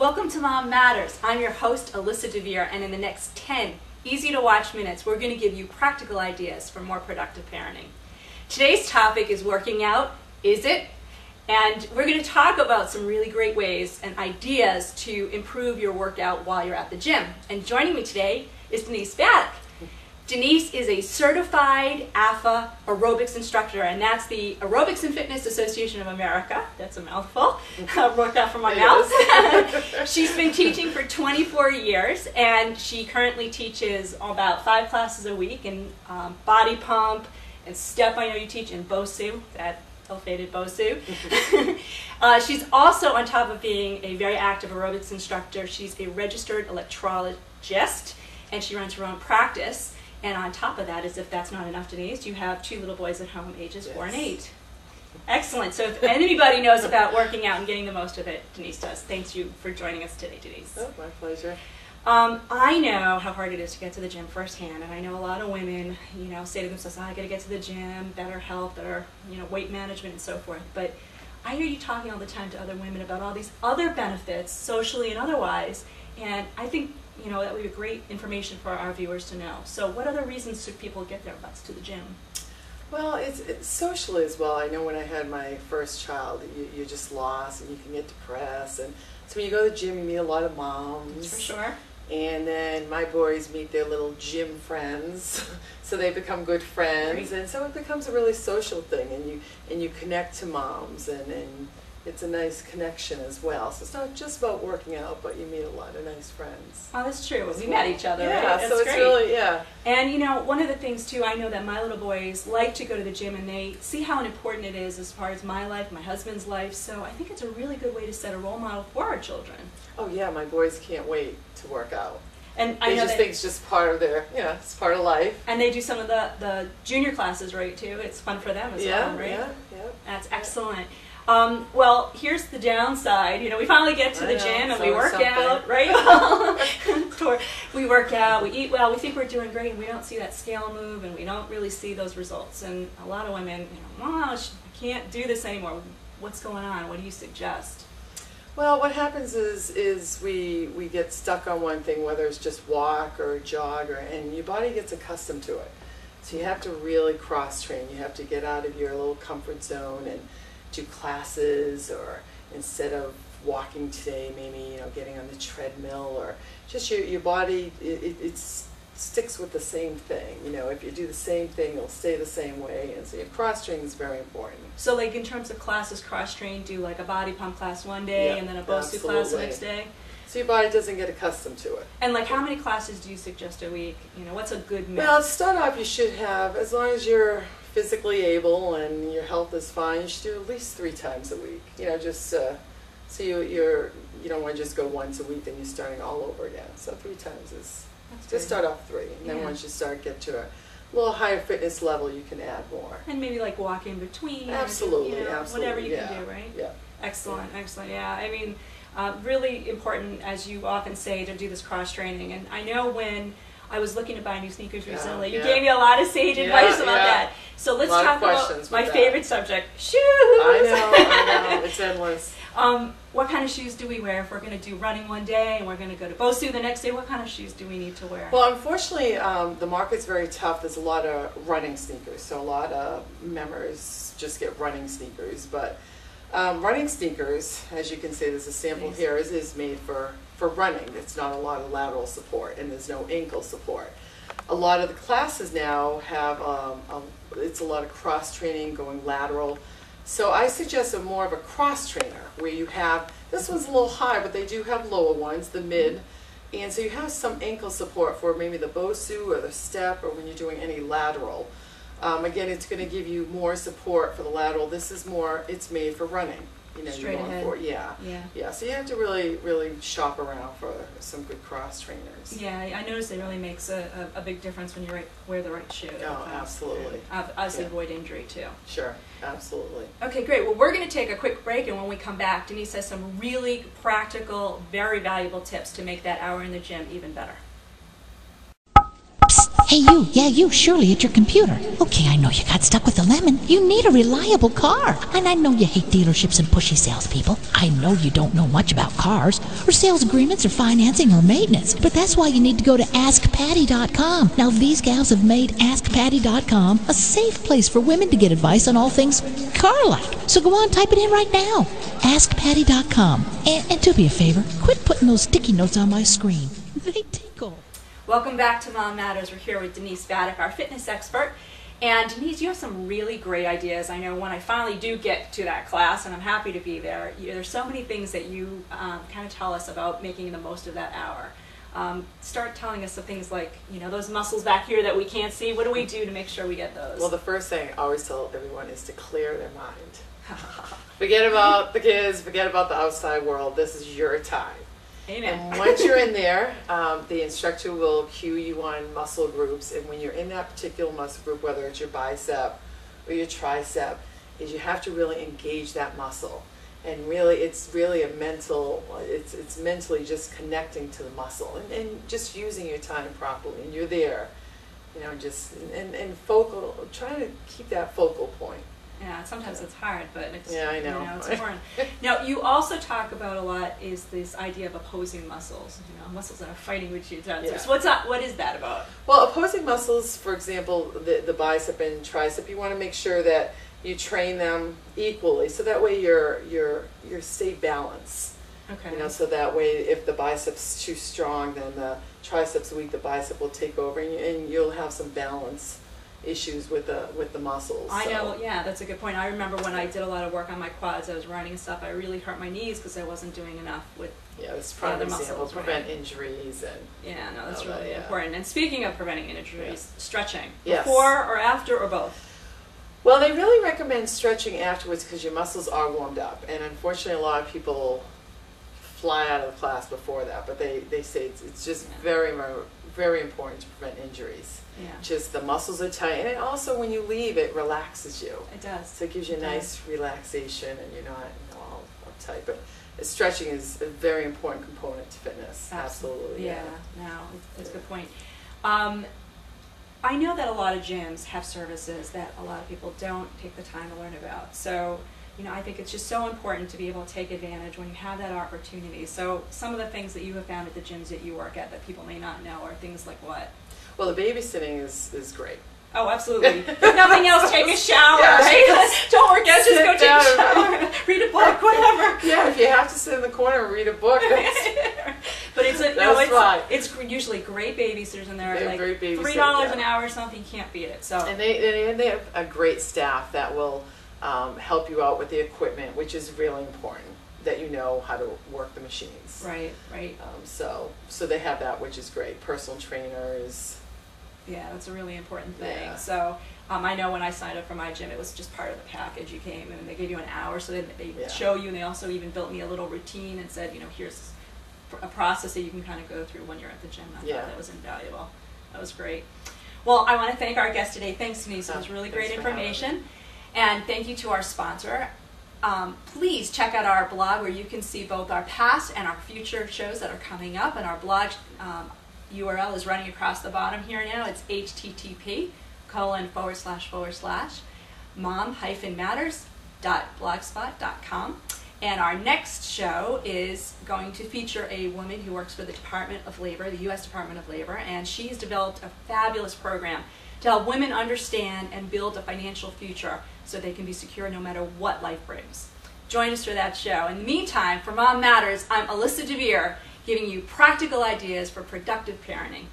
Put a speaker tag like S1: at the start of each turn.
S1: Welcome to Mom Matters. I'm your host, Alyssa Dver, and in the next 10 easy-to-watch minutes, we're going to give you practical ideas for more productive parenting. Today's topic is working out, is it? And we're going to talk about some really great ways and ideas to improve your workout while you're at the gym. And joining me today is Denise Battick. Denise is a certified AFA aerobics instructor, and that's the Aerobics and Fitness Association of America. That's a mouthful. Worked out from my mouth. She's been teaching for 24 years, and she currently teaches about 5 classes a week in body pump and step. I know you teach in BOSU, that ill-fated BOSU. She's also, on top of being a very active aerobics instructor, she's a registered electrologist, and she runs her own practice. And on top of that, as if that's not enough, Denise, you have 2 little boys at home, ages 4 and 8. Excellent. So if anybody knows about working out and getting the most of it, Denise does. Thanks you for joining us today, Denise.
S2: Oh, my pleasure.
S1: I know how hard it is to get to the gym firsthand, and I know a lot of women, say to themselves, I got to get to the gym, better health, better, weight management and so forth. But I hear you talking all the time to other women about all these other benefits, socially and otherwise, and I think that would be great information for our viewers to know. So what other reasons should people get their butts to the gym?
S2: Well, it's socially as well. I know when I had my first child, you're just lost and you can get depressed. And so when you go to the gym, you meet a lot of moms.
S1: That's for sure.
S2: And then my boys meet their little gym friends, so they become good friends. Great. And so it becomes a really social thing, and you connect to moms, and it's a nice connection as well. So it's not just about working out, but you meet a lot of nice friends.
S1: Oh, that's true. We met each other,
S2: yeah,
S1: right? That's
S2: so it's
S1: great.
S2: Really, yeah.
S1: And one of the things too, I know that my little boys like to go to the gym, and they see how important it is as far as my life, my husband's life. So I think it's a really good way to set a role model for our children.
S2: Oh yeah, my boys can't wait to work out.
S1: And
S2: I just think it's just part of their, it's part of life.
S1: And they do some of the junior classes, right, too? It's fun for them as well, right?
S2: Yeah.
S1: That's excellent. Well, here's the downside. We finally get to the gym and we work out, right? We work out, we eat well, we think we're doing great, and we don't see that scale move, and we don't really see those results. And a lot of women, I can't do this anymore. What's going on? What do you suggest?
S2: Well, what happens is we get stuck on one thing, whether it's just walk or jog, and your body gets accustomed to it. So you have to really cross-train. You have to get out of your little comfort zone and do classes, or instead of walking today, maybe getting on the treadmill, or just your body, it sticks with the same thing. If you do the same thing, it'll stay the same way. And so your cross-training is very important.
S1: So like in terms of classes, cross-train, do like a body pump class one day and then a BOSU class the next day?
S2: So your body doesn't get accustomed to it.
S1: And like how many classes do you suggest a week? What's a good mix?
S2: Well, to start off, you should have, as long as you're physically able and your health is fine, you should do at least 3 times a week. So you don't want to just go once a week and you're starting all over again. So 3 times is, just start off 3, and then once you get to a little higher fitness level, you can add more.
S1: And maybe like walk in between.
S2: Absolutely,
S1: whatever you can do, right?
S2: Yeah.
S1: Excellent, excellent. Yeah, I mean, really important, as you often say, to do this cross-training. And I know when I was looking to buy new sneakers recently, you gave me a lot of sage advice about that. So let's talk about my favorite subject, shoes.
S2: I know, it's endless.
S1: What kind of shoes do we wear if we're going to do running one day and we're going to go to BOSU the next day? What kind of shoes do we need to wear?
S2: Well, unfortunately, the market's very tough. There's a lot of running sneakers, so a lot of members just get running sneakers. But running sneakers, as you can see, there's a sample here, is made for running. It's not a lot of lateral support, and there's no ankle support. A lot of the classes now have, it's a lot of cross-training, going lateral. So I suggest more of a cross-trainer, where you have, this one's a little high, but they do have lower ones, the mid, and so you have some ankle support for maybe the BOSU or the step, or when you're doing any lateral. Again, it's going to give you more support for the lateral. This is more, it's made for running.
S1: Straight ahead.
S2: Yeah. So you have to really shop around for some good cross trainers.
S1: Yeah, I noticed it really makes a big difference when you wear the right shoe.
S2: Oh, absolutely.
S1: Obviously, avoid injury too.
S2: Sure, absolutely.
S1: Okay, great. Well, we're going to take a quick break, and when we come back, Denise has some really practical, very valuable tips to make that hour in the gym even better.
S3: Hey, you. Yeah, you. Surely at your computer. Okay, I know you got stuck with the lemon. You need a reliable car. And I know you hate dealerships and pushy salespeople. I know you don't know much about cars, or sales agreements, or financing, or maintenance. But that's why you need to go to AskPatty.com. Now, these gals have made AskPatty.com a safe place for women to get advice on all things car-like. So go on, type it in right now. AskPatty.com. And do me a favor, quit putting those sticky notes on my screen. They tickle.
S1: Welcome back to Mom Matters. We're here with Denise Battick, our fitness expert. And Denise, you have some really great ideas. I know when I finally do get to that class, and I'm happy to be there, there's so many things that you kind of tell us about making the most of that hour. Start telling us some things like, those muscles back here that we can't see. What do we do to make sure we get those?
S2: Well, the first thing I always tell everyone is to clear their mind. Forget about the kids, forget about the outside world. This is your time.
S1: Amen.
S2: And once you're in there, the instructor will cue you on muscle groups. And when you're in that particular muscle group, whether it's your bicep or your tricep, is you have to really engage that muscle. And really, it's really a mental, it's mentally just connecting to the muscle and just using your time properly. And you're there, and focal, trying to keep that focal point.
S1: Yeah, sometimes it's hard, but it's,
S2: I know.
S1: It's important. Now, you also talk about a lot is this idea of opposing muscles, muscles that are fighting with each other.
S2: Yeah.
S1: So what is that about?
S2: Well, opposing muscles, for example, the bicep and tricep, you want to make sure that you train them equally, so that way you're stay balanced.
S1: Okay.
S2: So that way, if the bicep's too strong, then the tricep's weak, the bicep will take over, and you'll have some balance issues with the muscles.
S1: I know, yeah, that's a good point. I remember when I did a lot of work on my quads, I was running and stuff, I really hurt my knees because I wasn't doing enough with
S2: it's prime example,
S1: muscles,
S2: prevent injuries and
S1: that's really important. And speaking of preventing injuries, stretching,
S2: yes.
S1: Before or after or both?
S2: Well, they really recommend stretching afterwards because your muscles are warmed up, and unfortunately a lot of people fly out of the class before that, but they say it's just very, very important to prevent injuries.
S1: Yeah.
S2: Just the muscles are tight, and also when you leave, it relaxes you.
S1: It does.
S2: So it gives you a nice relaxation, and you're not all uptight. But stretching is a very important component to fitness. Absolutely.
S1: Yeah. No, that's a good point. I know that a lot of gyms have services that a lot of people don't take the time to learn about. So, I think it's just so important to be able to take advantage when you have that opportunity. So some of the things that you have found at the gyms that you work at that people may not know are things like what?
S2: Well, the babysitting is great.
S1: Oh, absolutely. If nothing else, take a shower,
S2: Yeah,
S1: right? Don't work out, just go take a shower, read a book, whatever.
S2: Yeah, if you have to sit in the corner and read a book,
S1: but it's usually great babysitters, and they're like
S2: great
S1: $3 an hour or something, can't beat it. So
S2: and they have a great staff that will help you out with the equipment, which is really important, that you know how to work the machines.
S1: Right.
S2: So they have that, which is great. Personal trainers.
S1: Yeah, that's a really important thing.
S2: Yeah.
S1: So I know when I signed up for my gym, it was just part of the package. You came and they gave you an hour, so they show you, and they also even built me a little routine and said, here's a process that you can kind of go through when you're at the gym. I thought that was invaluable. That was great. Well, I want to thank our guest today. Thanks, Denise. It was really great information. And thank you to our sponsor. Please check out our blog where you can see both our past and our future shows that are coming up. And our blog URL is running across the bottom here now. It's http://mom-matters.blogspot.com. And our next show is going to feature a woman who works for the Department of Labor, the U.S. Department of Labor, and she's developed a fabulous program to help women understand and build a financial future so they can be secure no matter what life brings. Join us for that show. In the meantime, for Mom Matters, I'm Alyssa Dver, giving you practical ideas for productive parenting.